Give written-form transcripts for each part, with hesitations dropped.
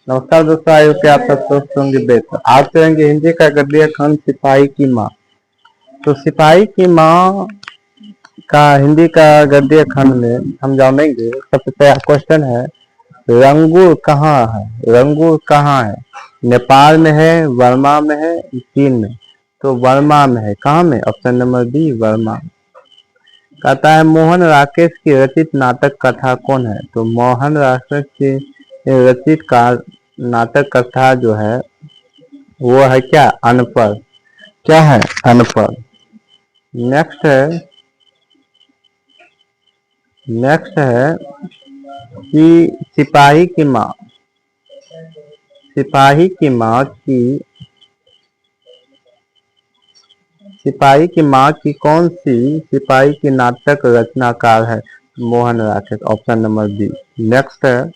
नमस्कार दोस्तों, आयु के आप सब दोस्त होंगे बेहतर। आज करेंगे हिंदी का गद्य खंड सिपाही की माँ। तो सिपाही की माँ का हिंदी का गद्य खंड में हम जानेंगे। सबसे पहला क्वेश्चन है, रंगूर कहाँ है? रंगूर कहाँ है? नेपाल में है, वर्मा में है, चीन में? तो वर्मा में है। कहाँ में? Option number B, Verma. कहता है मोहन राकेश की रचित नाटक कथा कौन है? तो मोहन राकेश की रचित का नाटक कथा जो है वो है क्या? अनपढ़। क्या है? अनपढ़। नेक्स्ट है कि सिपाही की माँ, सिपाही की माँ की सिपाही की माँ की कौन सी सिपाही की नाटक रचनाकार है? Mohan Rakesh. Option number B. Next है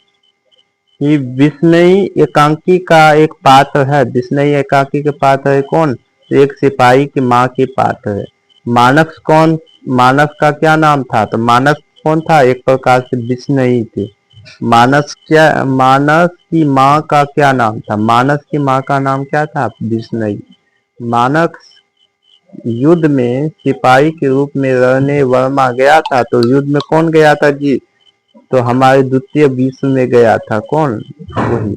कि बिश्नोई एकांकी का एक पात्र है। बिश्नोई एकांकी के पात्र है कौन? एक सिपाही की माँ की पात्र है। मानस कौन? मानस का क्या नाम था? तो मानस कौन था? एक प्रकार से बिश्नोई थी। मानस की माँ का क्या नाम था? मानस की माँ का नाम क्या था? बिश्नोई। मानस युद्ध में सिपाही के रूप में रहने वर्मा गया था। तो युद्ध में कौन गया था जी? तो हमारे द्वितीय विश्व में गया था। कौन? वही।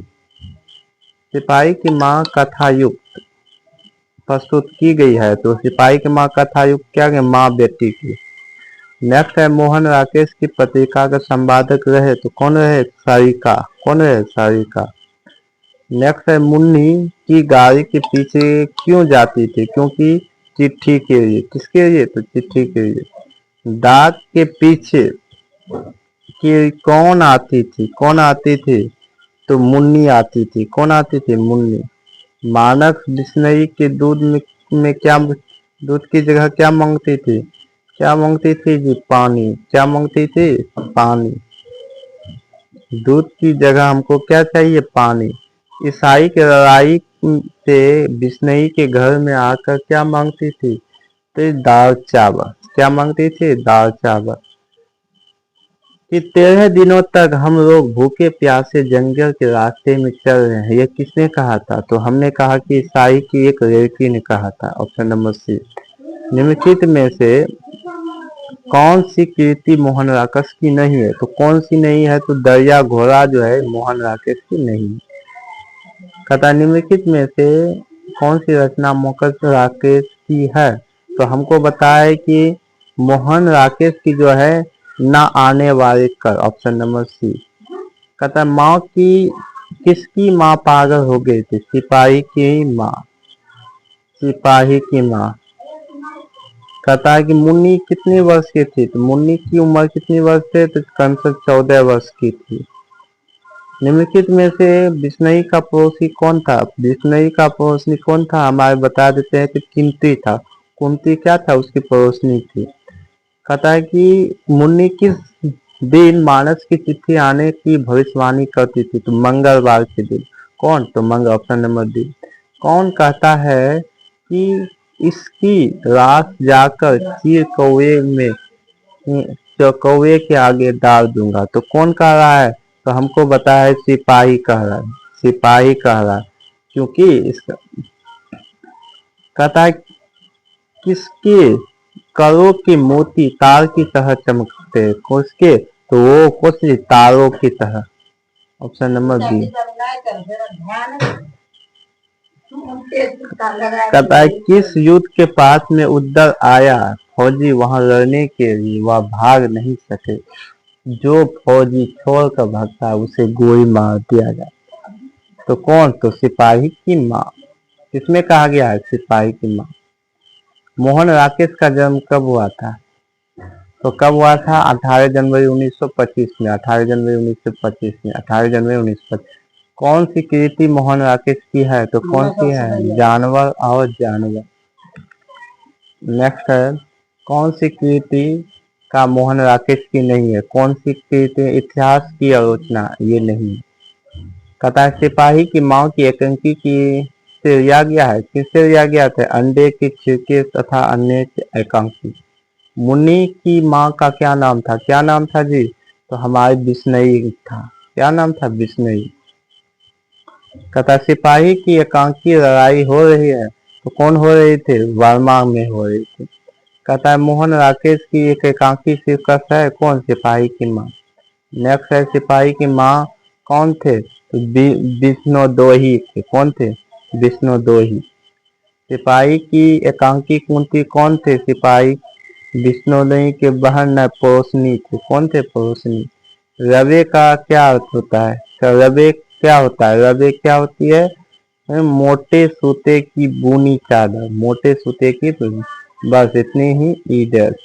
सिपाही की माँ कथायुक्त प्रस्तुत की गई है। तो सिपाही की माँ कथायुक्त क्या है? माँ बेटी की। नेक्स्ट है मोहन राकेश की पत्रिका का संपादक रहे। तो कौन रहे? सारिका। कौन रहे? सारिका। नेक्स्ट है मुन्नी की गाड़ी के पीछे क्यों जाती थी? क्योंकि चिट्ठी के लिए। किसके लिए? तो चिट्ठी के लिए। डाक के पीछे कि कौन आती थी? कौन आती थी? तो मुन्नी आती थी। कौन आती थी? मुन्नी। मानस बिश्नोई के में क्या, दूध की जगह क्या मांगती थी? क्या मांगती थी जी? पानी। क्या मांगती थी? पानी। दूध की जगह हमको क्या चाहिए? पानी। ईसाई की लड़ाई से बिश्नोई के घर में आकर क्या मांगती थी? तो दाल चावल। क्या मांगती थी? दाल चावल। कि 13 दिनों तक हम लोग भूखे प्यासे जंगल के रास्ते में चल रहे हैं, ये किसने कहा था? तो हमने कहा कि ईसाई की एक लड़की ने कहा था। Option number C. निम्नलिखित में से कौन सी कृति मोहन राकेश की नहीं है? तो कौन सी नहीं है? तो दरिया घोड़ा जो है मोहन राकेश की नहीं है। कहता निम्नलिखित में से कौन सी रचना मोहन राकेश की है? तो हमको बताया कि मोहन राकेश की जो है ना आने वाले कर। Option number C. कहता माँ की, किसकी माँ पागल हो गई थी? सिपाही की माँ। सिपाही की माँ। कहता है कि मुन्नी कितने वर्ष की थी? तो मुन्नी की उम्र कितनी वर्ष थी? तो कम से 14 वर्ष की थी। निम्नलिखित में से बिश्नोई का पड़ोसी कौन था? बिश्नोई का पड़ोसी कौन था? हमारे बता देते हैं कि कुंती था। कुंती क्या था? उसकी पड़ोसनी थी। कहता है कि मुन्नी किस दिन मानस की चिट्ठी आने की भविष्यवाणी करती थी? तो मंगलवार के दिन। कौन? तो मंगल। Option number D. कौन कहता है कि इसकी रात जाकर चीर कौवे में, जो कौवे के आगे डाल दूंगा? तो कौन कह रहा है? तो हमको बताया है सिपाही कह रहा है। सिपाही कह रहा है। क्योंकि इसका कहता है किसके करों के मोती तार की तरह चमकते? किसके? तो वो कुछ तारों की तरह। Option number B. कहता है किस युद्ध के पास में उद्धर आया फौजी वहां लड़ने के लिए, वह भाग नहीं सके। जो फौजी छोड़कर भागता उसे गोली मार दिया जाए। तो कौन? तो सिपाही की माँ। किसमें कहा गया है? सिपाही की माँ। मोहन राकेश का जन्म कब हुआ था? तो कब हुआ था? 18 जनवरी 1925 में। 18 जनवरी 1925 में। 18 जनवरी 1925। कौन सी कृति मोहन राकेश की है? तो कौन सी है? जानवर और जानवर। नेक्स्ट है कौन सी कृति का मोहन राकेश की नहीं है? कौन सी कृति? इतिहास की आलोचना, ये नहीं है। कहता है सिपाही की माँ की एकांकी की से लिया गया है। किससे लिया गया था? अंडे की छिलके तथा अन्य एकांकी। मुन्नी की माँ का क्या नाम था? क्या नाम था जी? तो हमारे बिश्नोई था। क्या नाम था? बिश्नोई। कहता सिपाही की एकांकी लड़ाई हो रही है तो कौन हो रही थी, वर्मा में हो रही थी। कहता है मोहन राकेश की एक एकांकी शिकस्त है, कौन, सिपाही की माँ। नेक्स्ट है सिपाही की माँ कौन थे, तो विष्णुदोही थे। कौन थे, विष्णुदोही। सिपाही की एकांकी कुंती कौन थे, सिपाही विष्णुदोही के बहन न पड़ोसनी थे। कौन थे, पड़ोसनी। रवे का क्या अर्थ होता है, तो रवे क्या होता है, रवे क्या होती है, मोटे सूते की बुनी चादर, मोटे सूते की बुनी। बस इतनी ही ईडर।